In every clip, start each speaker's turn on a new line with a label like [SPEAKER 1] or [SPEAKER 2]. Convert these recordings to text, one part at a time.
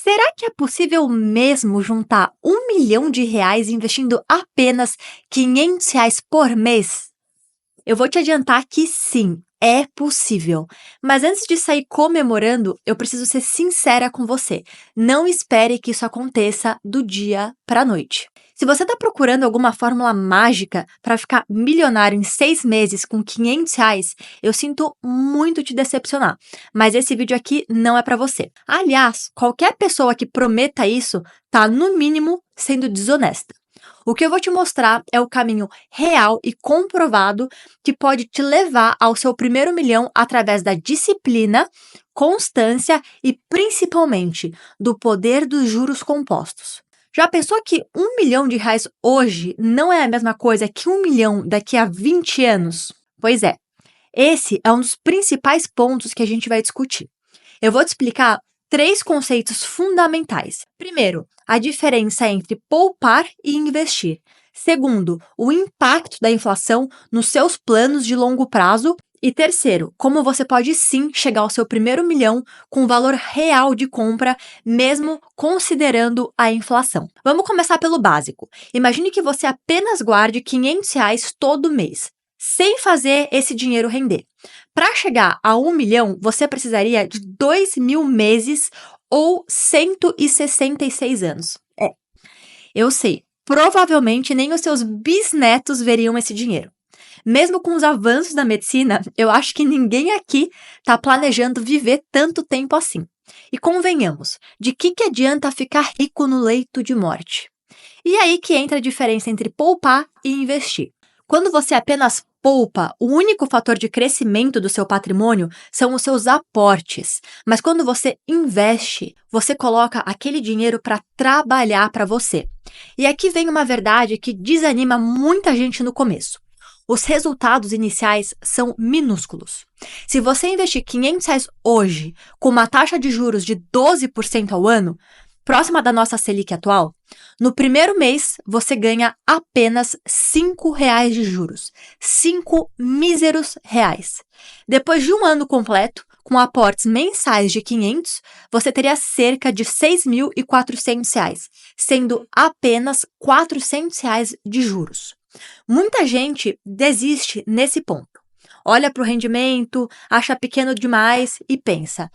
[SPEAKER 1] Será que é possível mesmo juntar R$ 1 milhão investindo apenas R$ 500 por mês? Eu vou te adiantar que sim, é possível. Mas antes de sair comemorando, eu preciso ser sincera com você. Não espere que isso aconteça do dia para a noite. Se você está procurando alguma fórmula mágica para ficar milionário em 6 meses com R$ 500, eu sinto muito te decepcionar. Mas esse vídeo aqui não é para você. Aliás, qualquer pessoa que prometa isso tá, no mínimo, sendo desonesta. O que eu vou te mostrar é o caminho real e comprovado que pode te levar ao seu primeiro milhão através da disciplina, constância e, principalmente, do poder dos juros compostos. Já pensou que R$ 1 milhão hoje não é a mesma coisa que 1 milhão daqui a 20 anos? Pois é, esse é um dos principais pontos que a gente vai discutir. Eu vou te explicar 3 conceitos fundamentais. Primeiro, a diferença entre poupar e investir. Segundo, o impacto da inflação nos seus planos de longo prazo. E terceiro, como você pode sim chegar ao seu primeiro milhão com valor real de compra, mesmo considerando a inflação. Vamos começar pelo básico. Imagine que você apenas guarde R$ 500 todo mês, sem fazer esse dinheiro render. Para chegar a 1 milhão, você precisaria de 2.000 meses ou 166 anos. Eu sei, provavelmente nem os seus bisnetos veriam esse dinheiro. Mesmo com os avanços da medicina, eu acho que ninguém aqui está planejando viver tanto tempo assim. E convenhamos, de que adianta ficar rico no leito de morte? E aí que entra a diferença entre poupar e investir. Quando você apenas poupa, o único fator de crescimento do seu patrimônio são os seus aportes. Mas quando você investe, você coloca aquele dinheiro para trabalhar para você. E aqui vem uma verdade que desanima muita gente no começo. Os resultados iniciais são minúsculos. Se você investir R$ 500 hoje, com uma taxa de juros de 12% ao ano, próxima da nossa Selic atual, no primeiro mês você ganha apenas R$ 5 de juros. 5 míseros reais. Depois de um ano completo, com aportes mensais de 500, você teria cerca de R$ 6.400, sendo apenas R$ 400 de juros. Muita gente desiste nesse ponto. Olha para o rendimento, acha pequeno demais e pensa: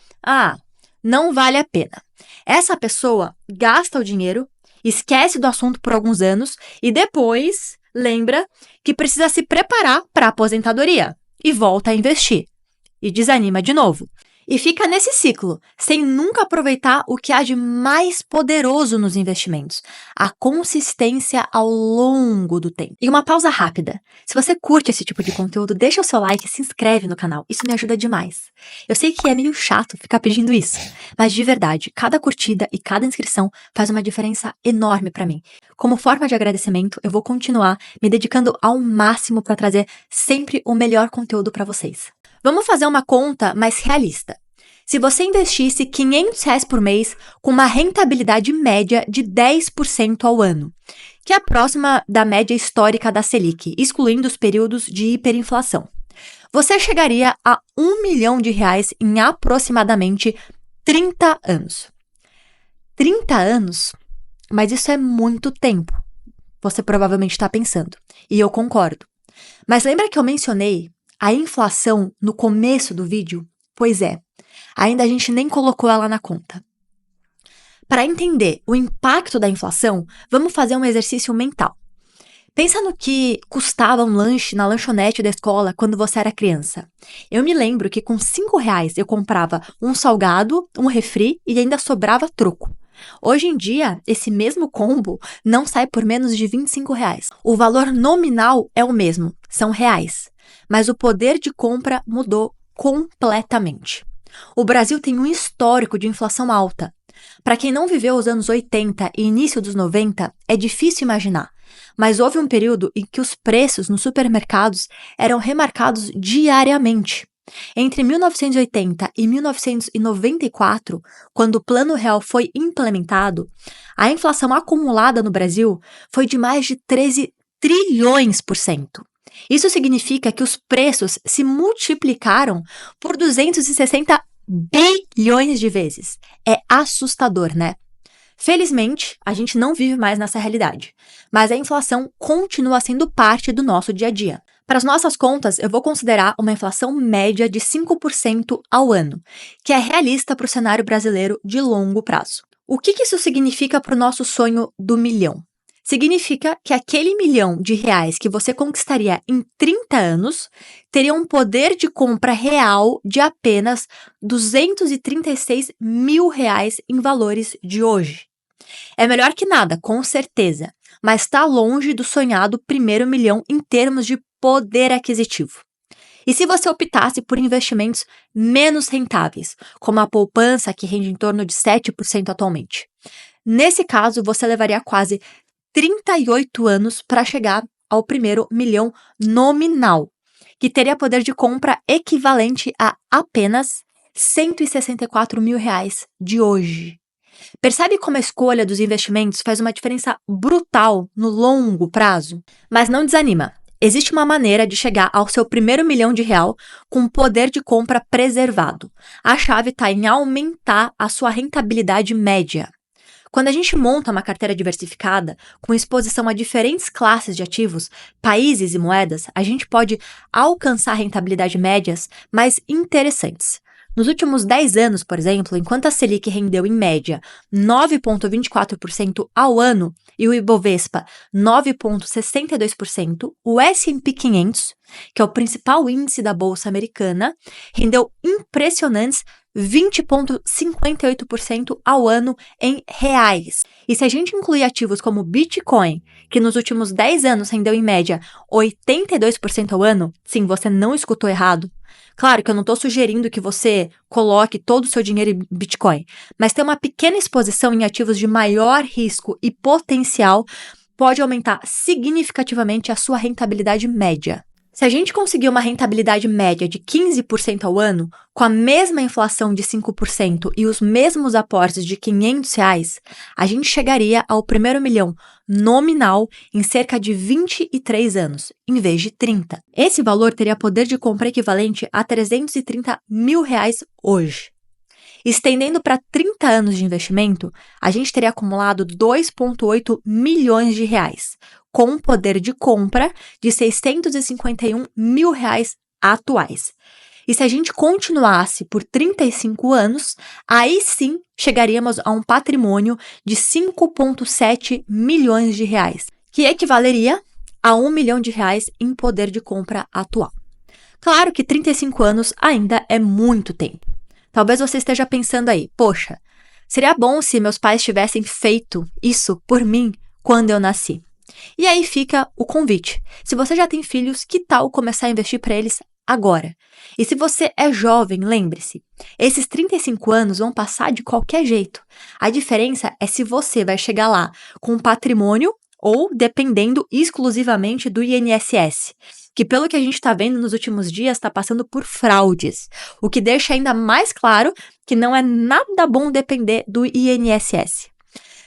[SPEAKER 1] não vale a pena. Essa pessoa gasta o dinheiro, esquece do assunto por alguns anos e depois lembra que precisa se preparar para a aposentadoria e volta a investir. E desanima de novo. E fica nesse ciclo, sem nunca aproveitar o que há de mais poderoso nos investimentos, a consistência ao longo do tempo. E uma pausa rápida. Se você curte esse tipo de conteúdo, deixa o seu like e se inscreve no canal. Isso me ajuda demais. Eu sei que é meio chato ficar pedindo isso, mas de verdade, cada curtida e cada inscrição faz uma diferença enorme para mim. Como forma de agradecimento, eu vou continuar me dedicando ao máximo para trazer sempre o melhor conteúdo para vocês. Vamos fazer uma conta mais realista. Se você investisse R$ 500 por mês com uma rentabilidade média de 10% ao ano, que é próxima da média histórica da Selic, excluindo os períodos de hiperinflação, você chegaria a R$ 1 milhão em aproximadamente 30 anos. 30 anos? Mas isso é muito tempo. Você provavelmente está pensando. E eu concordo. Mas lembra que eu mencionei a inflação no começo do vídeo? Pois é, ainda a gente nem colocou ela na conta. Para entender o impacto da inflação, vamos fazer um exercício mental. Pensa no que custava um lanche na lanchonete da escola quando você era criança. Eu me lembro que com R$ 5 eu comprava um salgado, um refri e ainda sobrava troco. Hoje em dia, esse mesmo combo não sai por menos de R$ 25. O valor nominal é o mesmo, são reais. Mas o poder de compra mudou completamente. O Brasil tem um histórico de inflação alta. Para quem não viveu os anos 80 e início dos 90, é difícil imaginar, mas houve um período em que os preços nos supermercados eram remarcados diariamente. Entre 1980 e 1994, quando o Plano Real foi implementado, a inflação acumulada no Brasil foi de mais de 13 trilhões por cento. Isso significa que os preços se multiplicaram por 260 bilhões de vezes. É assustador, né? Felizmente, a gente não vive mais nessa realidade, mas a inflação continua sendo parte do nosso dia a dia. Para as nossas contas, eu vou considerar uma inflação média de 5% ao ano, que é realista para o cenário brasileiro de longo prazo. O que isso significa para o nosso sonho do milhão? Significa que aquele R$ 1.000.000 que você conquistaria em 30 anos teria um poder de compra real de apenas R$ 236.000 em valores de hoje. É melhor que nada, com certeza, mas está longe do sonhado primeiro milhão em termos de poder aquisitivo. E se você optasse por investimentos menos rentáveis, como a poupança, que rende em torno de 7% atualmente? Nesse caso, você levaria quase 38 anos para chegar ao primeiro milhão nominal, que teria poder de compra equivalente a apenas R$ 164.000 de hoje. Percebe como a escolha dos investimentos faz uma diferença brutal no longo prazo? Mas não desanima. Existe uma maneira de chegar ao seu primeiro R$ 1.000.000 com poder de compra preservado. A chave está em aumentar a sua rentabilidade média. Quando a gente monta uma carteira diversificada, com exposição a diferentes classes de ativos, países e moedas, a gente pode alcançar rentabilidade médias mais interessantes. Nos últimos 10 anos, por exemplo, enquanto a Selic rendeu em média 9,24% ao ano e o Ibovespa 9,62%, o S&P 500, que é o principal índice da Bolsa Americana, rendeu impressionantes 20,58% ao ano em reais. E se a gente incluir ativos como Bitcoin, que nos últimos 10 anos rendeu em média 82% ao ano, sim, você não escutou errado. Claro que eu não estou sugerindo que você coloque todo o seu dinheiro em Bitcoin, mas ter uma pequena exposição em ativos de maior risco e potencial pode aumentar significativamente a sua rentabilidade média. Se a gente conseguir uma rentabilidade média de 15% ao ano, com a mesma inflação de 5% e os mesmos aportes de R$ 500, a gente chegaria ao primeiro milhão nominal em cerca de 23 anos, em vez de 30. Esse valor teria poder de compra equivalente a R$ 330.000 hoje. Estendendo para 30 anos de investimento, a gente teria acumulado R$ 2,8 milhões, com um poder de compra de R$ 651.000 atuais. E se a gente continuasse por 35 anos, aí sim chegaríamos a um patrimônio de R$ 5,7 milhões, que equivaleria a R$ 1 milhão em poder de compra atual. Claro que 35 anos ainda é muito tempo. Talvez você esteja pensando aí, poxa, seria bom se meus pais tivessem feito isso por mim quando eu nasci. E aí fica o convite. Se você já tem filhos, que tal começar a investir para eles agora? E se você é jovem, lembre-se, esses 35 anos vão passar de qualquer jeito. A diferença é se você vai chegar lá com um patrimônio ou dependendo exclusivamente do INSS, que pelo que a gente está vendo nos últimos dias está passando por fraudes, o que deixa ainda mais claro que não é nada bom depender do INSS.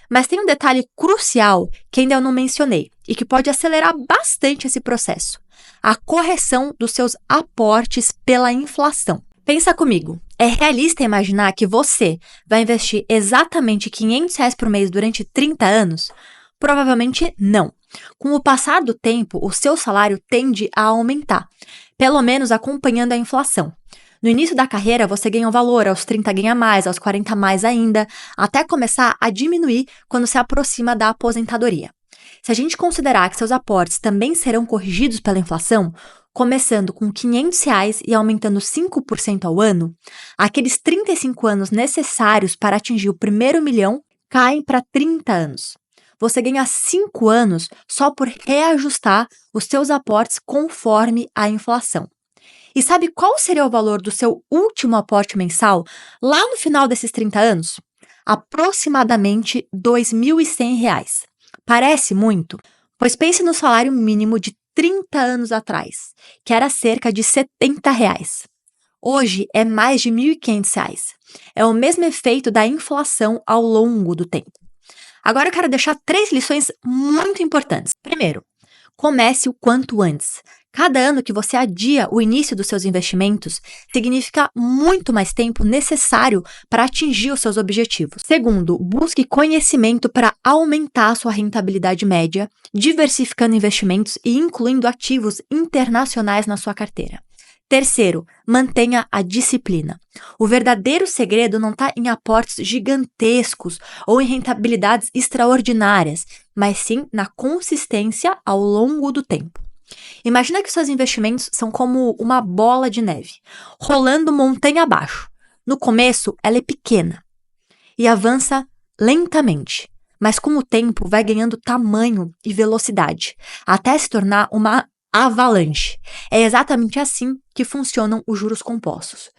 [SPEAKER 1] Mas tem um detalhe crucial que ainda eu não mencionei e que pode acelerar bastante esse processo: a correção dos seus aportes pela inflação. Pensa comigo, é realista imaginar que você vai investir exatamente R$ 500 por mês durante 30 anos? Provavelmente não. Com o passar do tempo, o seu salário tende a aumentar, pelo menos acompanhando a inflação. No início da carreira, você ganha um valor, aos 30 ganha mais, aos 40 mais ainda, até começar a diminuir quando se aproxima da aposentadoria. Se a gente considerar que seus aportes também serão corrigidos pela inflação, começando com R$ 500 e aumentando 5% ao ano, aqueles 35 anos necessários para atingir o primeiro milhão caem para 30 anos. Você ganha 5 anos só por reajustar os seus aportes conforme a inflação. E sabe qual seria o valor do seu último aporte mensal lá no final desses 30 anos? Aproximadamente R$ 2.100. Parece muito? Pois pense no salário mínimo de 30 anos atrás, que era cerca de R$ 70. Hoje é mais de R$ 1.500. É o mesmo efeito da inflação ao longo do tempo. Agora eu quero deixar 3 lições muito importantes. Primeiro, Comece o quanto antes. Cada ano que você adia o início dos seus investimentos significa muito mais tempo necessário para atingir os seus objetivos. Segundo, busque conhecimento para aumentar a sua rentabilidade média, diversificando investimentos e incluindo ativos internacionais na sua carteira. Terceiro, mantenha a disciplina. O verdadeiro segredo não está em aportes gigantescos ou em rentabilidades extraordinárias, mas sim na consistência ao longo do tempo. Imagina que seus investimentos são como uma bola de neve, rolando montanha abaixo. No começo, ela é pequena e avança lentamente, mas com o tempo vai ganhando tamanho e velocidade, até se tornar uma avalanche. É exatamente assim que funcionam os juros compostos.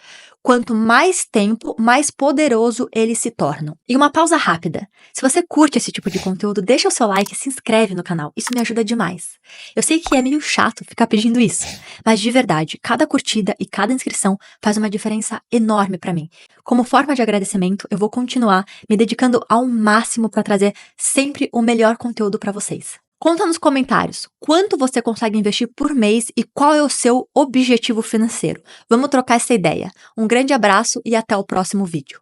[SPEAKER 1] Quanto mais tempo, mais poderoso eles se tornam. E uma pausa rápida. Se você curte esse tipo de conteúdo, deixa o seu like e se inscreve no canal. Isso me ajuda demais. Eu sei que é meio chato ficar pedindo isso, mas de verdade, cada curtida e cada inscrição faz uma diferença enorme para mim. Como forma de agradecimento, eu vou continuar me dedicando ao máximo para trazer sempre o melhor conteúdo para vocês. Conta nos comentários quanto você consegue investir por mês e qual é o seu objetivo financeiro. Vamos trocar essa ideia. Um grande abraço e até o próximo vídeo.